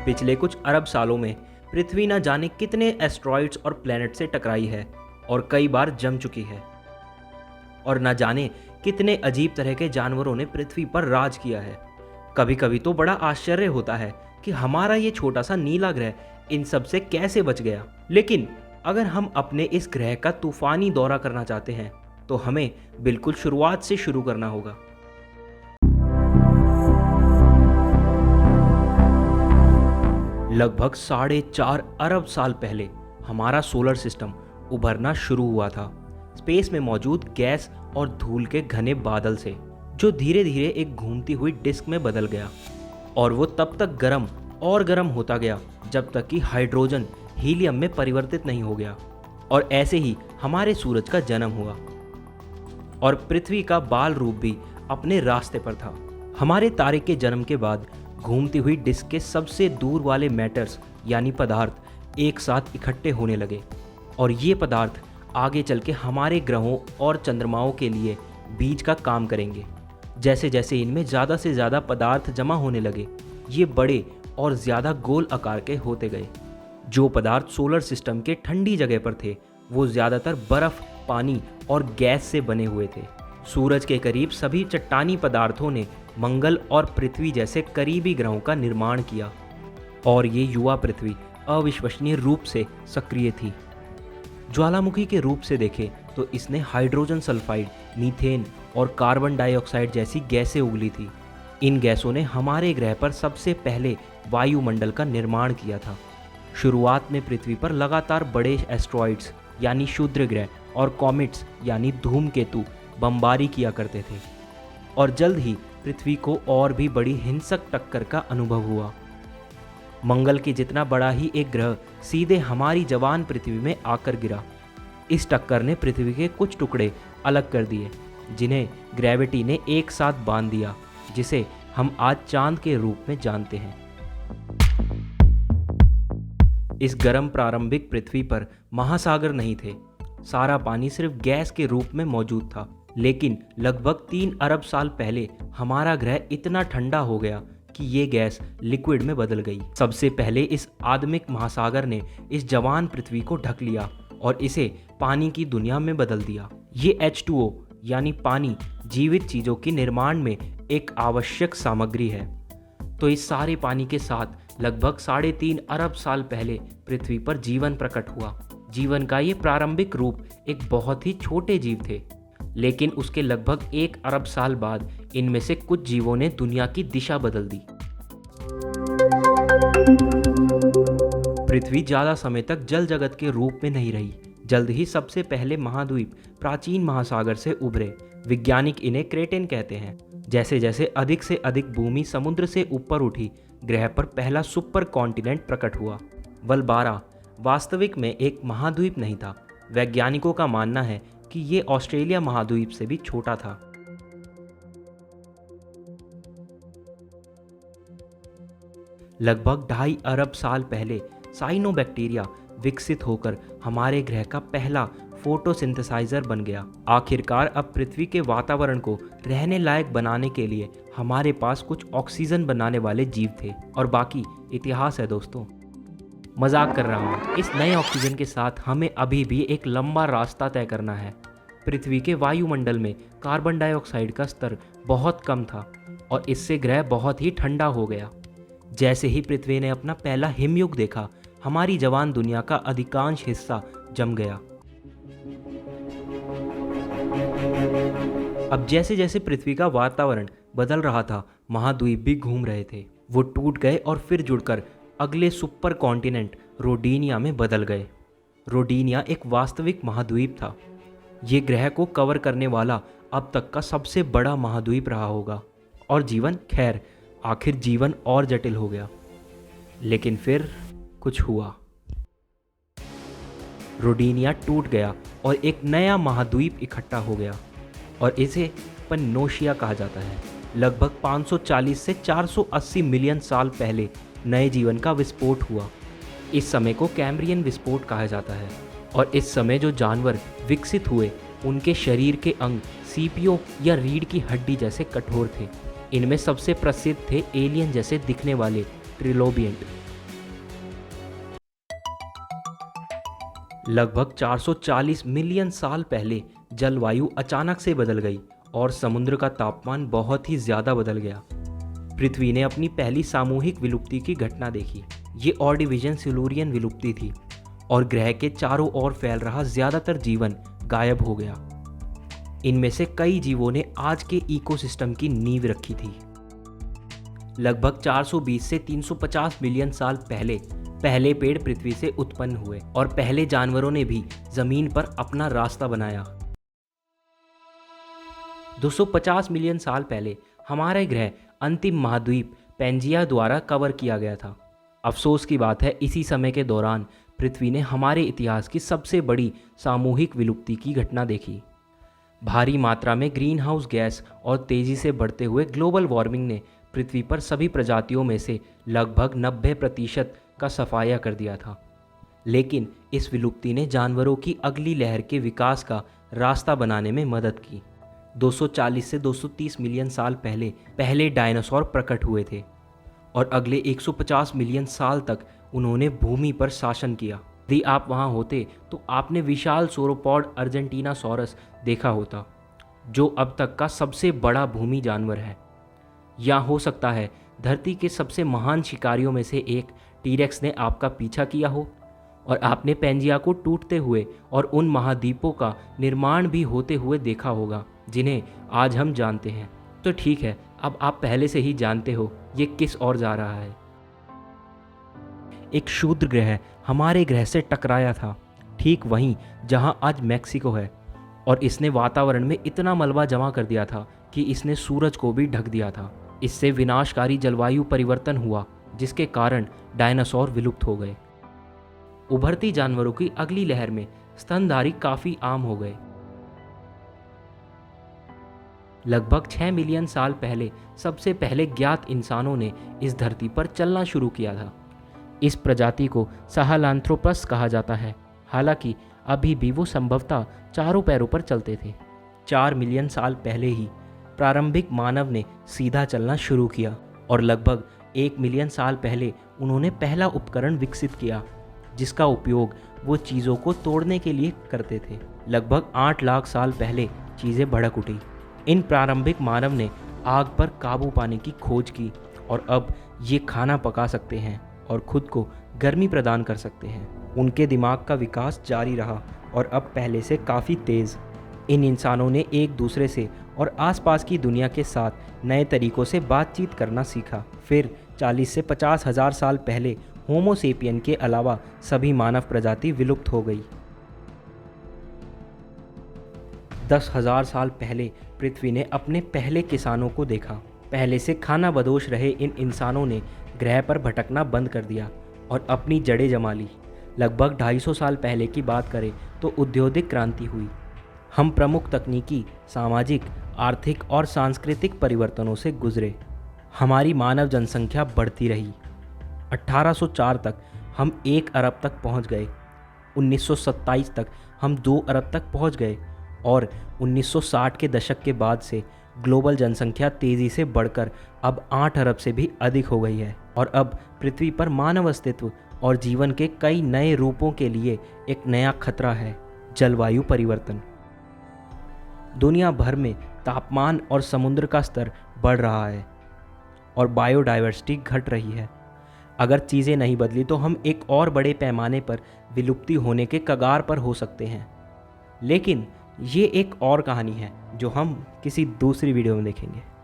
पिछले कुछ अरब सालों में पृथ्वी न जाने कितने एस्ट्रॉइड्स और प्लैनेट से टकराई है और कई बार जम चुकी है, और न जाने कितने अजीब तरह के जानवरों ने पृथ्वी पर राज किया है। कभी कभी तो बड़ा आश्चर्य होता है कि हमारा ये छोटा सा नीला ग्रह इन सब से कैसे बच गया। लेकिन अगर हम अपने इस ग्रह का तूफानी दौरा करना चाहते हैं तो हमें बिल्कुल शुरुआत से शुरू करना होगा। लगभग 4.5 अरब साल पहले हमारा सोलर सिस्टम उभरना शुरू हुआ था, स्पेस में मौजूद गैस और धूल के घने बादल से, जो धीरे धीरे एक घूमती हुई डिस्क में बदल गया। और वो तब तक गर्म और गर्म होता गया जब तक कि हाइड्रोजन हीलियम में परिवर्तित नहीं हो गया। और ऐसे ही हमारे सूरज का जन्म हुआ और पृथ्वी का बाल रूप भी अपने रास्ते पर था। हमारे तारे के जन्म के बाद घूमती हुई डिस्क के सबसे दूर वाले मैटर्स यानी पदार्थ एक साथ इकट्ठे होने लगे, और ये पदार्थ आगे चल के हमारे ग्रहों और चंद्रमाओं के लिए बीज का काम करेंगे। जैसे जैसे इनमें ज़्यादा से ज़्यादा पदार्थ जमा होने लगे, ये बड़े और ज़्यादा गोल आकार के होते गए। जो पदार्थ सोलर सिस्टम के ठंडी जगह पर थे वो ज़्यादातर बर्फ़, पानी और गैस से बने हुए थे। सूरज के करीब सभी चट्टानी पदार्थों ने मंगल और पृथ्वी जैसे करीबी ग्रहों का निर्माण किया, और ये युवा पृथ्वी अविश्वसनीय रूप से सक्रिय थी। ज्वालामुखी के रूप से देखें तो इसने हाइड्रोजन सल्फाइड, मीथेन और कार्बन डाइऑक्साइड जैसी गैसें उगली थी। इन गैसों ने हमारे ग्रह पर सबसे पहले वायुमंडल का निर्माण किया था। शुरुआत में पृथ्वी पर लगातार बड़े एस्ट्रॉइड्स यानी क्षुद्र ग्रह और कॉमेट्स यानी धूमकेतु बमबारी किया करते थे, और जल्द ही पृथ्वी को और भी बड़ी हिंसक टक्कर का अनुभव हुआ। मंगल के जितना बड़ा ही एक ग्रह सीधे हमारी जवान पृथ्वी में आकर गिरा। इस टक्कर ने पृथ्वी के कुछ टुकड़े अलग कर दिए, जिन्हें ग्रेविटी ने एक साथ बांध दिया, जिसे हम आज चांद के रूप में जानते हैं। इस गर्म प्रारंभिक पृथ्वी पर महासागर नहीं थे। सारा पानी सिर्फ गैस के रूप में मौजूद था। लेकिन लगभग 3 अरब साल पहले हमारा ग्रह इतना ठंडा हो गया कि ये गैस लिक्विड में बदल गई। सबसे पहले इस आदमिक महासागर ने इस जवान पृथ्वी को ढक लिया और इसे पानी की दुनिया में बदल दिया। ये H2O यानी पानी जीवित चीज़ों के निर्माण में एक आवश्यक सामग्री है। तो इस सारे पानी के साथ लगभग 3.5 अरब साल पहले पृथ्वी पर जीवन प्रकट हुआ। जीवन का ये प्रारंभिक रूप एक बहुत ही छोटे जीव थे, लेकिन उसके लगभग 1 अरब साल बाद इनमें से कुछ जीवों ने दुनिया की दिशा बदल दी। पृथ्वी ज़्यादा समय तक जल जगत के रूप में नहीं रही। जल्द ही सबसे पहले महाद्वीप प्राचीन महासागर से उभरे। वैज्ञानिक इन्हें क्रेटेन कहते हैं। जैसे जैसे अधिक से अधिक भूमि समुद्र से ऊपर उठी, ग्रह पर पहला सुपर कॉन्टिनेंट प्रकट हुआ। वल्बारा वास्तविक में एक महाद्वीप नहीं था। वैज्ञानिकों का मानना है कि ये ऑस्ट्रेलिया महाद्वीप से भी छोटा था। लगभग 2.5 अरब साल पहले साइनोबैक्टीरिया विकसित होकर हमारे ग्रह का पहला फोटोसिंथेसाइजर बन गया। आखिरकार अब पृथ्वी के वातावरण को रहने लायक बनाने के लिए हमारे पास कुछ ऑक्सीजन बनाने वाले जीव थे, और बाकी इतिहास है दोस्तों। मजाक कर रहा हूँ। इस नए ऑक्सीजन के साथ हमें अभी भी एक लंबा रास्ता तय करना है। पृथ्वी के वायुमंडल में कार्बन डाइऑक्साइड का स्तर बहुत कम था, और इससे ग्रह बहुत ही ठंडा हो गया। जैसे ही पृथ्वी ने अपना पहला हिमयुग देखा, हमारी जवान दुनिया का अधिकांश हिस्सा जम गया। अब जैसे जैसे पृथ्वी का वातावरण बदल रहा था, महाद्वीप भी घूम रहे थे। वो टूट गए और फिर जुड़कर अगले सुपर कॉन्टिनेंट रोडीनिया में बदल गए। रोडीनिया एक वास्तविक महाद्वीप था। ये ग्रह को कवर करने वाला अब तक का सबसे बड़ा महाद्वीप रहा होगा। और जीवन, खैर आखिर जीवन और जटिल हो गया। लेकिन फिर कुछ हुआ। रोडीनिया टूट गया और एक नया महाद्वीप इकट्ठा हो गया, और इसे पन्नोशिया कहा जाता है। लगभग 540 से 480 मिलियन साल पहले नए जीवन का विस्फोट हुआ। इस समय को कैम्ब्रियन विस्फोट कहा जाता है। और इस समय जो जानवर विकसित हुए, उनके शरीर के अंग सीपियों या रीढ़ की हड्डी जैसे कठोर थे। इनमें सबसे प्रसिद्ध थे एलियन जैसे दिखने वाले ट्रिलोबियंट, लगभग 440 मिलियन साल पहले जलवायु अचानक से बदल गई और समुद्र का तापमान बहुत ही ज़्यादा बदल गया। पृथ्वी ने अपनी पहली सामूहिक विलुप्ति की घटना देखी। ये ऑर्डिविजन सिल्यूरियन विलुप्ति थी और ग्रह के चारों ओर फैल रहा ज़्यादातर जीवन गायब हो गया। इनमें से कई जीवों ने आज के इकोसिस्टम की नींव रखी थी। लगभग 420 से 350 मिलियन साल पहले पहले पेड़ पृथ्वी से उत्पन्न हुए और पहले जानवरों ने भी जमीन पर अपना रास्ता बनाया। 250 मिलियन साल पहले हमारा ग्रह अंतिम महाद्वीप पेंजिया द्वारा कवर किया गया था। अफसोस की बात है, इसी समय के दौरान पृथ्वी ने हमारे इतिहास की सबसे बड़ी सामूहिक विलुप्ति की घटना देखी। भारी मात्रा में ग्रीन हाउस गैस और तेज़ी से बढ़ते हुए ग्लोबल वार्मिंग ने पृथ्वी पर सभी प्रजातियों में से लगभग 90% का सफाया कर दिया था। लेकिन इस विलुप्ति ने जानवरों की अगली लहर के विकास का रास्ता बनाने में मदद की। 240 से 230 मिलियन साल पहले पहले डायनासोर प्रकट हुए थे और अगले 150 मिलियन साल तक उन्होंने भूमि पर शासन किया। यदि आप वहाँ होते तो आपने विशाल सोरोपॉड अर्जेंटीनासोरस देखा होता, जो अब तक का सबसे बड़ा भूमि जानवर है। या हो सकता है धरती के सबसे महान शिकारियों में से एक टीरेक्स ने आपका पीछा किया हो और आपने पेंजिया को टूटते हुए और उन महाद्वीपों का निर्माण भी होते हुए देखा होगा जिन्हें आज हम जानते हैं। तो ठीक है, अब आप पहले से ही जानते हो ये किस ओर जा रहा है। एक क्षुद्र ग्रह हमारे ग्रह से टकराया था, ठीक वहीं जहां आज मैक्सिको है, और इसने वातावरण में इतना मलबा जमा कर दिया था कि इसने सूरज को भी ढक दिया था। इससे विनाशकारी जलवायु परिवर्तन हुआ, जिसके कारण डायनासोर विलुप्त हो गए। उभरती जानवरों की अगली लहर में स्तनधारी काफ़ी आम हो गए। लगभग 6 मिलियन साल पहले सबसे पहले ज्ञात इंसानों ने इस धरती पर चलना शुरू किया था। इस प्रजाति को सहेलांथ्रोपस कहा जाता है। हालांकि अभी भी वो संभवतः चारों पैरों पर चलते थे। 4 मिलियन साल पहले ही प्रारंभिक मानव ने सीधा चलना शुरू किया और लगभग 1 मिलियन साल पहले उन्होंने पहला उपकरण विकसित किया जिसका उपयोग वो चीज़ों को तोड़ने के लिए करते थे। लगभग 8 लाख साल पहले चीज़ें भड़क उठी। इन प्रारंभिक मानव ने आग पर काबू पाने की खोज की और अब ये खाना पका सकते हैं और खुद को गर्मी प्रदान कर सकते हैं। उनके दिमाग का विकास जारी रहा और अब पहले से काफ़ी तेज़। इन इंसानों ने एक दूसरे से और आसपास की दुनिया के साथ नए तरीक़ों से बातचीत करना सीखा। फिर 40 से 50 हज़ार साल पहले होमो सेपियन के अलावा सभी मानव प्रजाति विलुप्त हो गई। 10,000 साल पहले पृथ्वी ने अपने पहले किसानों को देखा। पहले से खाना बदोश रहे इन इंसानों ने ग्रह पर भटकना बंद कर दिया और अपनी जड़ें जमा ली। लगभग 250 साल पहले की बात करें तो औद्योगिक क्रांति हुई। हम प्रमुख तकनीकी, सामाजिक, आर्थिक और सांस्कृतिक परिवर्तनों से गुजरे। हमारी मानव जनसंख्या बढ़ती रही। 1804 तक हम 1 अरब तक पहुंच गए। 1927 तक हम 2 अरब तक पहुंच गए और 1960 के दशक के बाद से ग्लोबल जनसंख्या तेज़ी से बढ़कर अब 8 अरब से भी अधिक हो गई है और अब पृथ्वी पर मानव अस्तित्व और जीवन के कई नए रूपों के लिए एक नया खतरा है, जलवायु परिवर्तन। दुनिया भर में तापमान और समुद्र का स्तर बढ़ रहा है और बायोडायवर्सिटी घट रही है। अगर चीज़ें नहीं बदली तो हम एक और बड़े पैमाने पर विलुप्ति होने के कगार पर हो सकते हैं। लेकिन ये एक और कहानी है जो हम किसी दूसरी वीडियो में देखेंगे।